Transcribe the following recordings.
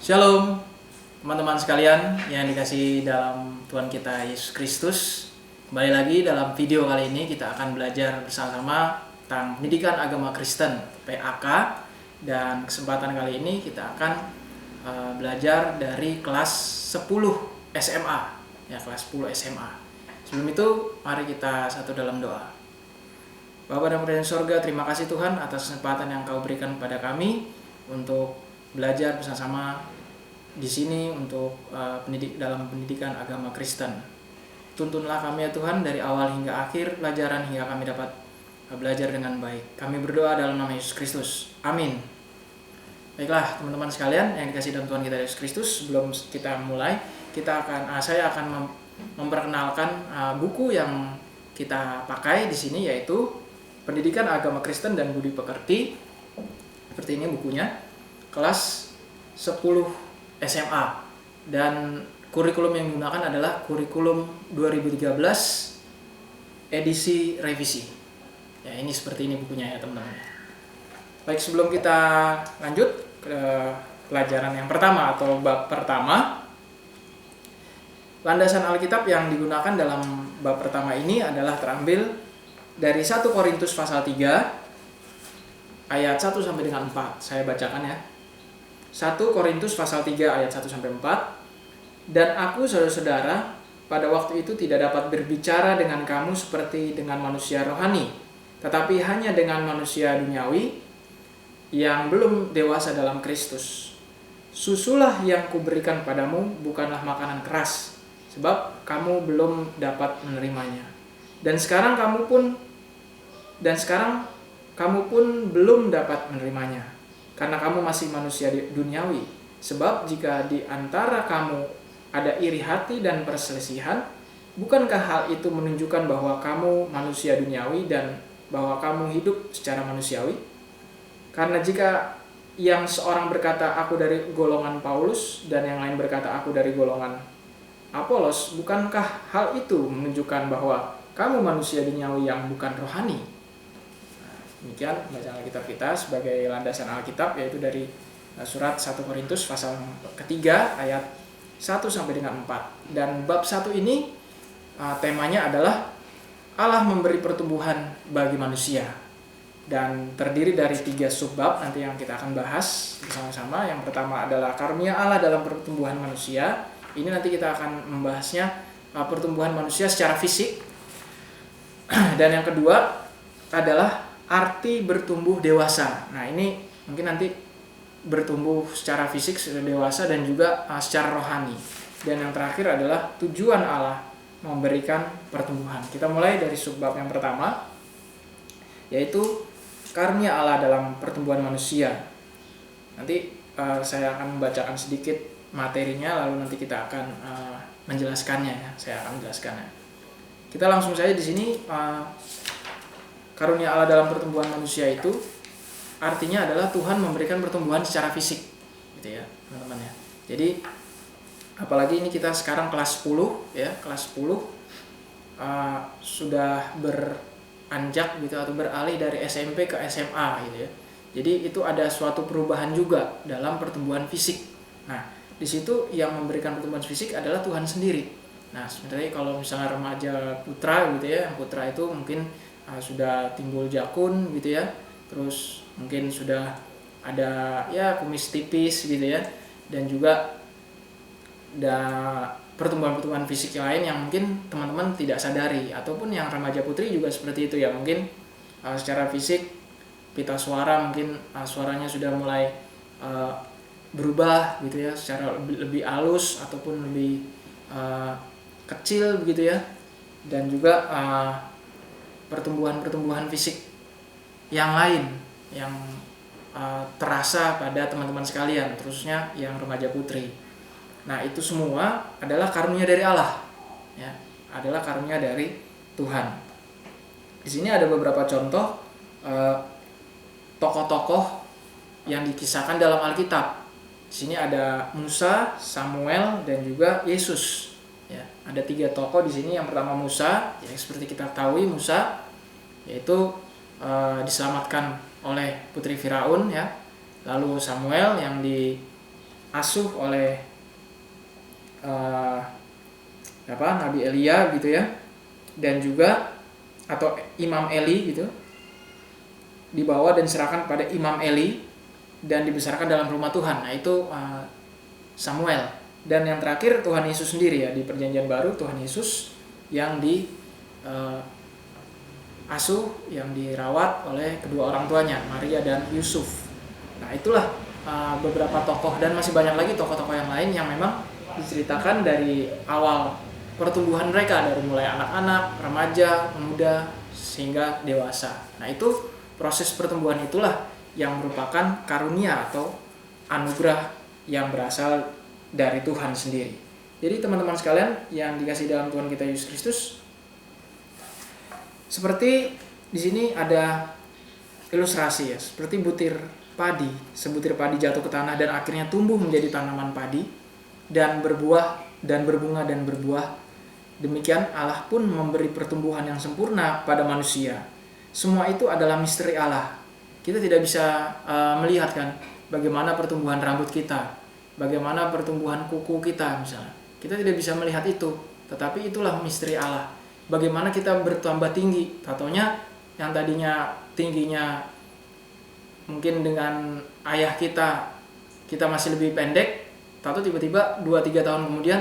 Shalom teman-teman sekalian yang dikasihi dalam Tuhan kita Yesus Kristus. Kembali lagi dalam video kali ini kita akan belajar bersama-sama tentang pendidikan agama Kristen PAK. Dan kesempatan kali ini kita akan belajar dari kelas 10 SMA ya, kelas 10 SMA. Sebelum itu mari kita satu dalam doa. Bapa dan Putra di sorga, terima kasih Tuhan atas kesempatan yang Kau berikan kepada kami untuk belajar bersama-sama di sini untuk dalam pendidikan agama Kristen. Tuntunlah kami ya Tuhan dari awal hingga akhir pelajaran hingga kami dapat belajar dengan baik. Kami berdoa dalam nama Yesus Kristus. Amin. Baiklah teman-teman sekalian yang dikasihi dalam Tuhan kita Yesus Kristus, sebelum kita mulai, saya akan memperkenalkan buku yang kita pakai di sini, yaitu Pendidikan Agama Kristen dan Budi Pekerti. Seperti ini bukunya, kelas 10 SMA, dan kurikulum yang digunakan adalah kurikulum 2013 edisi revisi. Ya, ini seperti ini bukunya ya teman-teman. Baik, sebelum kita lanjut ke pelajaran yang pertama atau bab pertama, landasan Alkitab yang digunakan dalam bab pertama ini adalah terambil dari 1 Korintus pasal 3 ayat 1 sampai dengan 4. Saya bacakan ya. 1 Korintus pasal 3 ayat 1 sampai 4. Dan aku saudara-saudara pada waktu itu tidak dapat berbicara dengan kamu seperti dengan manusia rohani, tetapi hanya dengan manusia duniawi yang belum dewasa dalam Kristus. Susulah yang kuberikan padamu bukanlah makanan keras, sebab kamu belum dapat menerimanya. Dan sekarang kamu pun belum dapat menerimanya, karena kamu masih manusia duniawi. Sebab jika di antara kamu ada iri hati dan perselisihan, bukankah hal itu menunjukkan bahwa kamu manusia duniawi dan bahwa kamu hidup secara manusiawi? Karena jika yang seorang berkata aku dari golongan Paulus dan yang lain berkata aku dari golongan Apolos, bukankah hal itu menunjukkan bahwa kamu manusia duniawi yang bukan rohani? Demikian bacaan Alkitab kita sebagai landasan Alkitab, yaitu dari surat 1 Korintus pasal ketiga ayat 1 sampai dengan 4. Dan bab 1 ini temanya adalah Allah memberi pertumbuhan bagi manusia, dan terdiri dari 3 subbab nanti yang kita akan bahas bersama-sama. Yang pertama adalah karunia Allah dalam pertumbuhan manusia. Ini nanti kita akan membahasnya pertumbuhan manusia secara fisik. Dan yang kedua adalah arti bertumbuh dewasa. Nah, ini mungkin nanti bertumbuh secara fisik sudah dewasa dan juga secara rohani. Dan yang terakhir adalah tujuan Allah memberikan pertumbuhan. Kita mulai dari subbab yang pertama, yaitu karunia Allah dalam pertumbuhan manusia. Nanti saya akan membacakan sedikit materinya, lalu nanti kita akan menjelaskannya ya. Saya akan menjelaskannya. Kita langsung saja di sini. Karunia Allah dalam pertumbuhan manusia itu artinya adalah Tuhan memberikan pertumbuhan secara fisik, gitu ya teman-teman ya. Jadi apalagi ini kita sekarang kelas 10 ya, kelas 10 sudah beranjak gitu atau beralih dari SMP ke SMA gitu ya. Jadi itu ada suatu perubahan juga dalam pertumbuhan fisik. Nah, di situ yang memberikan pertumbuhan fisik adalah Tuhan sendiri. Nah, sebenarnya kalau misalnya remaja putra gitu ya, yang putra itu mungkin sudah timbul jakun gitu ya, terus mungkin sudah ada ya kumis tipis gitu ya, dan juga ada pertumbuhan-pertumbuhan fisik lain yang mungkin teman-teman tidak sadari, ataupun yang remaja putri juga seperti itu ya, mungkin secara fisik pita suara mungkin suaranya sudah mulai berubah gitu ya, secara lebih halus ataupun lebih kecil begitu ya, dan juga pertumbuhan fisik yang lain yang terasa pada teman-teman sekalian, terusnya yang remaja putri. Nah, itu semua adalah karunia dari Allah, ya, adalah karunia dari Tuhan. Di sini ada beberapa contoh tokoh-tokoh yang dikisahkan dalam Alkitab. Di sini ada Musa, Samuel, dan juga Yesus. Ya, ada 3 tokoh di sini. Yang pertama Musa, ya seperti kita ketahui Musa yaitu diselamatkan oleh putri Firaun, ya. Lalu Samuel yang diasuh oleh Nabi Elia gitu ya, dan juga atau Imam Eli gitu, dibawa dan diserahkan pada Imam Eli dan dibesarkan dalam rumah Tuhan. Nah, itu Samuel. Dan yang terakhir Tuhan Yesus sendiri, ya, di Perjanjian Baru Tuhan Yesus yang asuh, yang dirawat oleh kedua orang tuanya, Maria dan Yusuf. Nah, itulah beberapa tokoh, dan masih banyak lagi tokoh-tokoh yang lain yang memang diceritakan dari awal pertumbuhan mereka, dari mulai anak-anak, remaja, pemuda, sehingga dewasa. Nah, itu proses pertumbuhan itulah yang merupakan karunia atau anugerah yang berasal dari Tuhan sendiri. Jadi teman-teman sekalian yang dikasihi dalam Tuhan kita Yesus Kristus, seperti di sini ada ilustrasi, ya, seperti butir padi. Sebutir padi jatuh ke tanah dan akhirnya tumbuh menjadi tanaman padi dan berbuah dan berbunga dan berbuah. Demikian Allah pun memberi pertumbuhan yang sempurna pada manusia. Semua itu adalah misteri Allah. Kita tidak bisa melihat kan bagaimana pertumbuhan rambut kita, bagaimana pertumbuhan kuku kita misalnya. Kita tidak bisa melihat itu, tetapi itulah misteri Allah. Bagaimana kita bertambah tinggi, contohnya yang tadinya tingginya mungkin dengan ayah kita masih lebih pendek, tahu tiba-tiba 2-3 tahun kemudian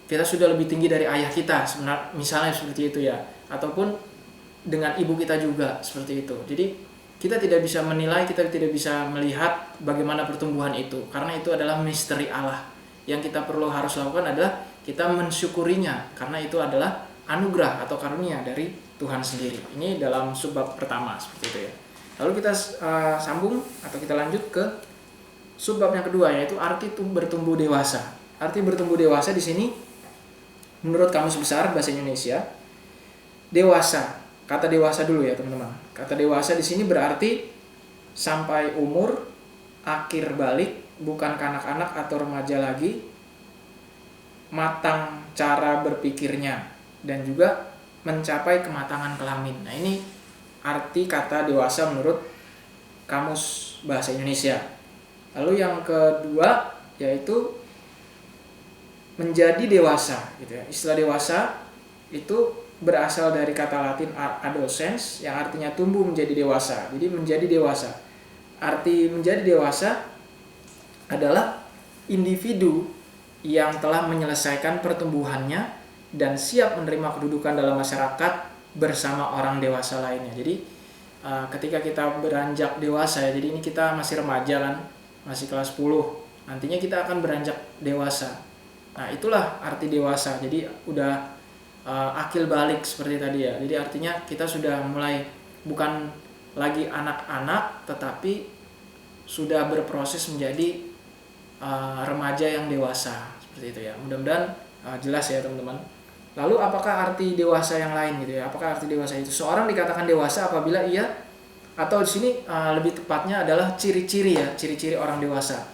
kita sudah lebih tinggi dari ayah kita, sebenarnya misalnya seperti itu ya, ataupun dengan ibu kita juga seperti itu. Jadi kita tidak bisa menilai, kita tidak bisa melihat bagaimana pertumbuhan itu, karena itu adalah misteri Allah. Yang kita perlu harus lakukan adalah kita mensyukurinya, karena itu adalah anugerah atau karunia dari Tuhan sendiri. Ini dalam subbab pertama seperti itu ya. Lalu kita sambung atau kita lanjut ke subbab yang kedua, yaitu arti bertumbuh dewasa. Arti bertumbuh dewasa di sini menurut Kamus Besar Bahasa Indonesia, dewasa. Kata dewasa dulu ya teman-teman. Kata dewasa di sini berarti sampai umur akhir balik, bukan kanak-kanak atau remaja lagi, matang cara berpikirnya, dan juga mencapai kematangan kelamin. Nah, ini arti kata dewasa menurut Kamus Bahasa Indonesia. Lalu yang kedua yaitu menjadi dewasa gitu ya. Istilah dewasa itu berasal dari kata Latin adolescens yang artinya tumbuh menjadi dewasa. Jadi menjadi dewasa. Arti menjadi dewasa adalah individu yang telah menyelesaikan pertumbuhannya dan siap menerima kedudukan dalam masyarakat bersama orang dewasa lainnya. Jadi ketika kita beranjak dewasa ya, jadi ini kita masih remaja kan, masih kelas 10. Nantinya kita akan beranjak dewasa. Nah, itulah arti dewasa. Jadi udah akil balik seperti tadi ya. Jadi artinya kita sudah mulai bukan lagi anak-anak, tetapi sudah berproses menjadi remaja yang dewasa seperti itu ya. Mudah-mudahan jelas ya teman-teman. Lalu apakah arti dewasa yang lain gitu ya? Apakah arti dewasa itu seorang dikatakan dewasa apabila ia, atau di sini lebih tepatnya adalah ciri-ciri ya, ciri-ciri orang dewasa.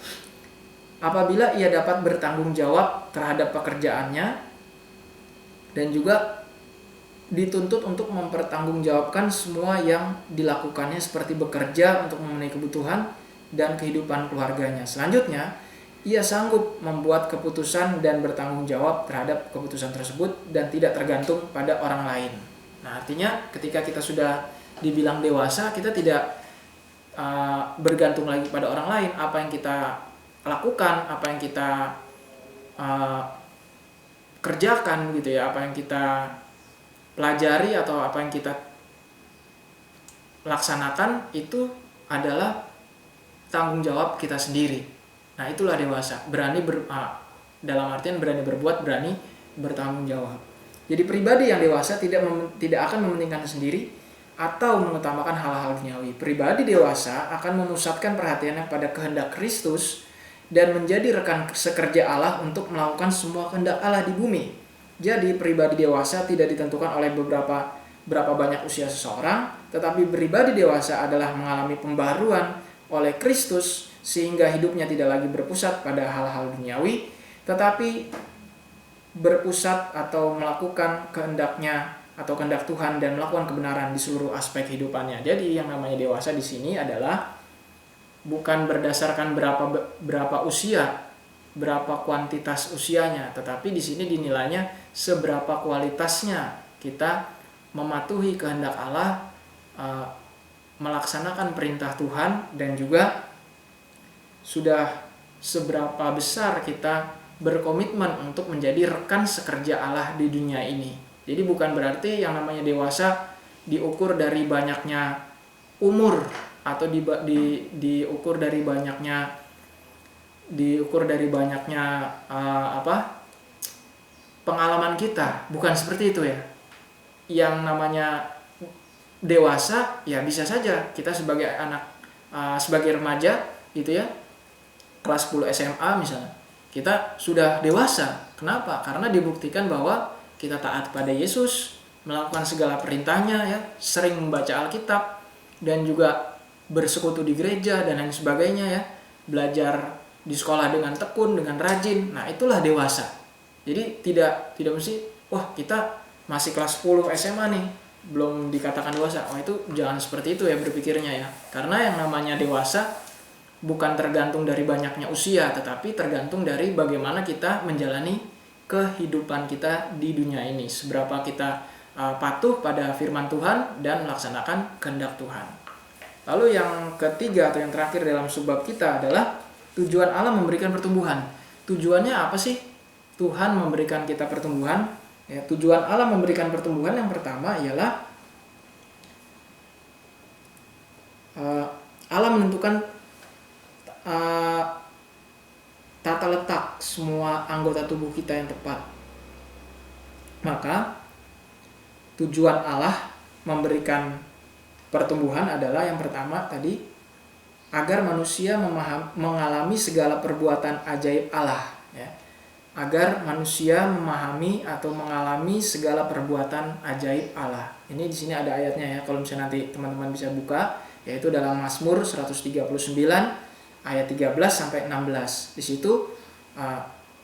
Apabila ia dapat bertanggung jawab terhadap pekerjaannya dan juga dituntut untuk mempertanggungjawabkan semua yang dilakukannya seperti bekerja untuk memenuhi kebutuhan dan kehidupan keluarganya. Selanjutnya, ia sanggup membuat keputusan dan bertanggung jawab terhadap keputusan tersebut dan tidak tergantung pada orang lain. Nah, artinya ketika kita sudah dibilang dewasa, kita tidak bergantung lagi pada orang lain. Apa yang kita lakukan, apa yang kita kerjakan gitu ya, apa yang kita pelajari atau apa yang kita laksanakan itu adalah tanggung jawab kita sendiri. Nah, itulah dewasa, berani dalam artian berani berbuat, berani bertanggung jawab. Jadi pribadi yang dewasa tidak akan mementingkan sendiri atau mengutamakan hal-hal duniawi. Pribadi dewasa akan memusatkan perhatiannya pada kehendak Kristus dan menjadi rekan sekerja Allah untuk melakukan semua kehendak Allah di bumi. Jadi pribadi dewasa tidak ditentukan oleh berapa banyak usia seseorang, tetapi pribadi dewasa adalah mengalami pembaharuan oleh Kristus sehingga hidupnya tidak lagi berpusat pada hal-hal duniawi, tetapi berpusat atau melakukan kehendaknya atau kehendak Tuhan dan melakukan kebenaran di seluruh aspek kehidupannya. Jadi yang namanya dewasa di sini adalah bukan berdasarkan berapa usia, berapa kuantitas usianya, tetapi di sini dinilainya seberapa kualitasnya kita mematuhi kehendak Allah, melaksanakan perintah Tuhan, dan juga sudah seberapa besar kita berkomitmen untuk menjadi rekan sekerja Allah di dunia ini. Jadi bukan berarti yang namanya dewasa diukur dari banyaknya umur atau diukur dari banyaknya pengalaman kita. Bukan seperti itu ya. Yang namanya dewasa ya bisa saja kita sebagai anak, sebagai remaja gitu ya, kelas 10 SMA misalnya, kita sudah dewasa. Kenapa? Karena dibuktikan bahwa kita taat pada Yesus, melakukan segala perintahnya ya, sering membaca Alkitab, dan juga bersekutu di gereja dan lain sebagainya ya, belajar di sekolah dengan tekun, dengan rajin. Nah, itulah dewasa. Jadi tidak mesti wah kita masih kelas 10 SMA nih, belum dikatakan dewasa. Oh, itu jangan seperti itu ya berpikirnya ya. Karena yang namanya dewasa bukan tergantung dari banyaknya usia, tetapi tergantung dari bagaimana kita menjalani kehidupan kita di dunia ini. Seberapa kita patuh pada firman Tuhan dan melaksanakan kehendak Tuhan. Lalu yang ketiga atau yang terakhir dalam subbab kita adalah tujuan Allah memberikan pertumbuhan. Tujuannya apa sih Tuhan memberikan kita pertumbuhan? Ya, tujuan Allah memberikan pertumbuhan yang pertama ialah Allah menentukan tata letak semua anggota tubuh kita yang tepat. Maka tujuan Allah memberikan pertumbuhan adalah yang pertama tadi, agar manusia mengalami segala perbuatan ajaib Allah ya. Agar manusia memahami atau mengalami segala perbuatan ajaib Allah. Ini di sini ada ayatnya ya, kalau misalnya nanti teman-teman bisa buka, yaitu dalam Mazmur 139 ayat 13 sampai 16. Di situ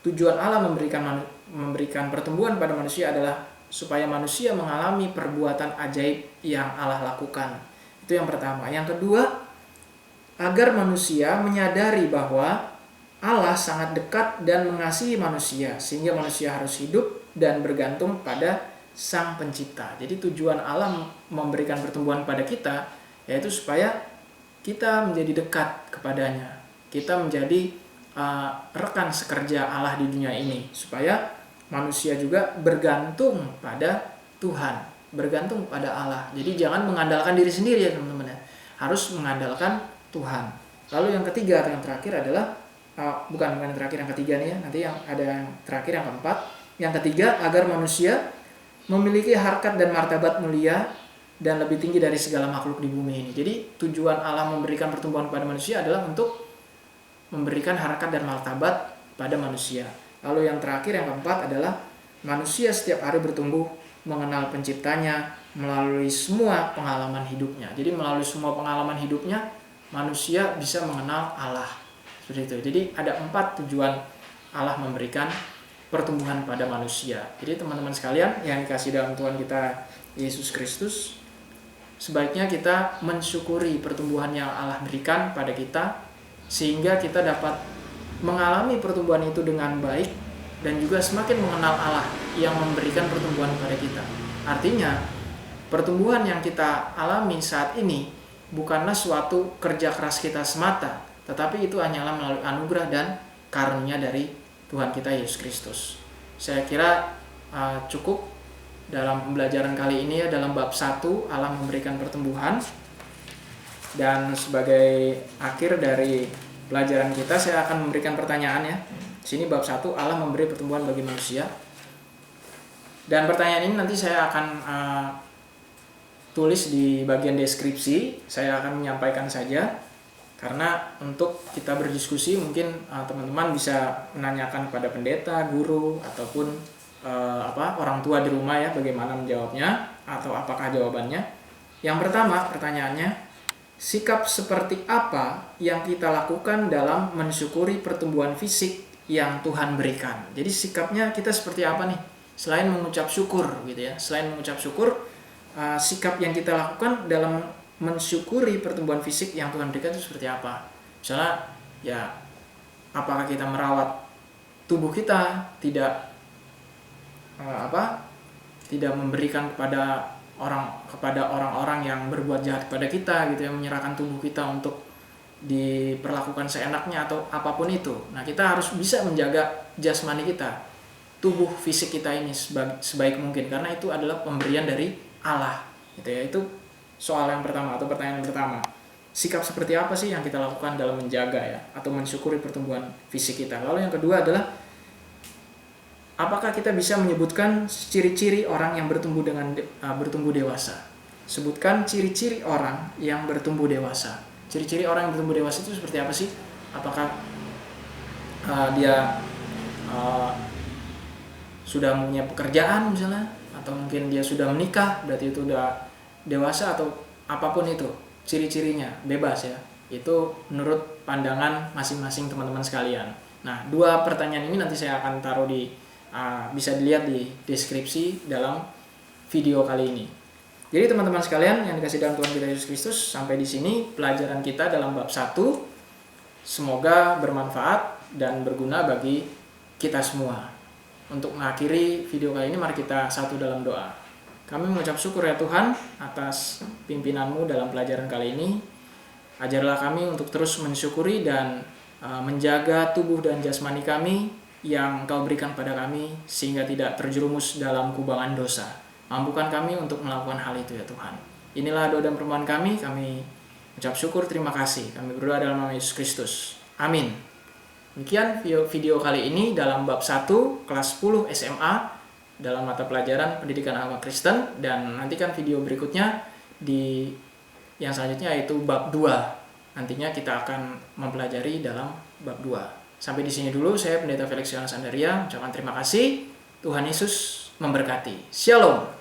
tujuan Allah memberikan pertumbuhan pada manusia adalah supaya manusia mengalami perbuatan ajaib yang Allah lakukan. Itu yang pertama. Yang kedua, agar manusia menyadari bahwa Allah sangat dekat dan mengasihi manusia, sehingga manusia harus hidup dan bergantung pada Sang Pencipta. Jadi tujuan Allah memberikan pertumbuhan pada kita yaitu supaya kita menjadi dekat kepadanya. Kita menjadi rekan sekerja Allah di dunia ini, supaya manusia juga bergantung pada Tuhan, bergantung pada Allah. Jadi jangan mengandalkan diri sendiri ya teman-teman ya. Harus mengandalkan Tuhan. Lalu yang ketiga atau yang terakhir adalah bukan yang terakhir, yang ketiga nih ya. Nanti yang ada yang terakhir, yang keempat. Yang ketiga, agar manusia memiliki harkat dan martabat mulia dan lebih tinggi dari segala makhluk di bumi ini. Jadi tujuan Allah memberikan pertumbuhan pada manusia adalah untuk memberikan harkat dan martabat pada manusia. Lalu yang terakhir, yang keempat adalah manusia setiap hari bertumbuh mengenal penciptanya melalui semua pengalaman hidupnya. Jadi melalui semua pengalaman hidupnya manusia bisa mengenal Allah. Seperti itu. Jadi ada 4 tujuan Allah memberikan pertumbuhan pada manusia. Jadi teman-teman sekalian yang dikasih dalam Tuhan kita Yesus Kristus, sebaiknya kita mensyukuri pertumbuhan yang Allah berikan pada kita, sehingga kita dapat mengalami pertumbuhan itu dengan baik dan juga semakin mengenal Allah yang memberikan pertumbuhan pada kita. Artinya, pertumbuhan yang kita alami saat ini bukanlah suatu kerja keras kita semata, tetapi itu hanyalah melalui anugerah dan karunia dari Tuhan kita Yesus Kristus. Saya kira cukup dalam pembelajaran kali ini ya, dalam bab 1 Allah memberikan pertumbuhan. Dan sebagai akhir dari pelajaran kita, saya akan memberikan pertanyaan ya. Di sini bab 1 Allah memberi pertumbuhan bagi manusia. Dan pertanyaan ini nanti saya akan tulis di bagian deskripsi. Saya akan menyampaikan saja. Karena untuk kita berdiskusi mungkin teman-teman bisa menanyakan kepada pendeta, guru, ataupun orang tua di rumah ya, bagaimana menjawabnya atau apakah jawabannya. Yang pertama pertanyaannya, sikap seperti apa yang kita lakukan dalam mensyukuri pertumbuhan fisik yang Tuhan berikan? Jadi sikapnya kita seperti apa nih? Selain mengucap syukur gitu ya. Selain mengucap syukur, sikap yang kita lakukan dalam mensyukuri pertumbuhan fisik yang Tuhan berikan itu seperti apa? Misalnya ya, apakah kita merawat tubuh kita, tidak memberikan kepada orang-orang yang berbuat jahat kepada kita gitu ya, menyerahkan tubuh kita untuk diperlakukan seenaknya atau apapun itu. Nah, kita harus bisa menjaga jasmani kita, tubuh fisik kita ini sebaik mungkin, karena itu adalah pemberian dari Allah gitu ya. Itu soal yang pertama atau pertanyaan yang pertama. Sikap seperti apa sih yang kita lakukan dalam menjaga ya atau mensyukuri pertumbuhan fisik kita? Lalu yang kedua adalah, apakah kita bisa menyebutkan ciri-ciri orang yang bertumbuh dewasa? Sebutkan ciri-ciri orang yang bertumbuh dewasa. Ciri-ciri orang yang bertumbuh dewasa itu seperti apa sih? Apakah dia sudah punya pekerjaan misalnya, atau mungkin dia sudah menikah, berarti itu udah dewasa, atau apapun itu ciri-cirinya, bebas ya. Itu menurut pandangan masing-masing teman-teman sekalian. Nah, dua pertanyaan ini nanti saya akan taruh bisa dilihat di deskripsi dalam video kali ini. Jadi teman-teman sekalian yang dikasihi dalam Tuhan kita Yesus Kristus, sampai di sini pelajaran kita dalam bab 1. Semoga bermanfaat dan berguna bagi kita semua. Untuk mengakhiri video kali ini, mari kita satu dalam doa. Kami mengucap syukur ya Tuhan atas pimpinan-Mu dalam pelajaran kali ini. Ajarlah kami untuk terus mensyukuri dan menjaga tubuh dan jasmani kami yang Engkau berikan pada kami, sehingga tidak terjerumus dalam kubangan dosa. Mampukan kami untuk melakukan hal itu ya Tuhan. Inilah doa dan permohonan kami ucap syukur, terima kasih. Kami berdoa dalam nama Yesus Kristus. Amin. Demikian video kali ini dalam bab 1 kelas 10 SMA dalam mata pelajaran Pendidikan Agama Kristen, dan nantikan video berikutnya yang selanjutnya yaitu bab 2. Nantinya kita akan mempelajari dalam bab 2. Sampai di sini dulu, saya Pendeta Felix Yohanes Andaria, ucapkan terima kasih. Tuhan Yesus memberkati. Shalom.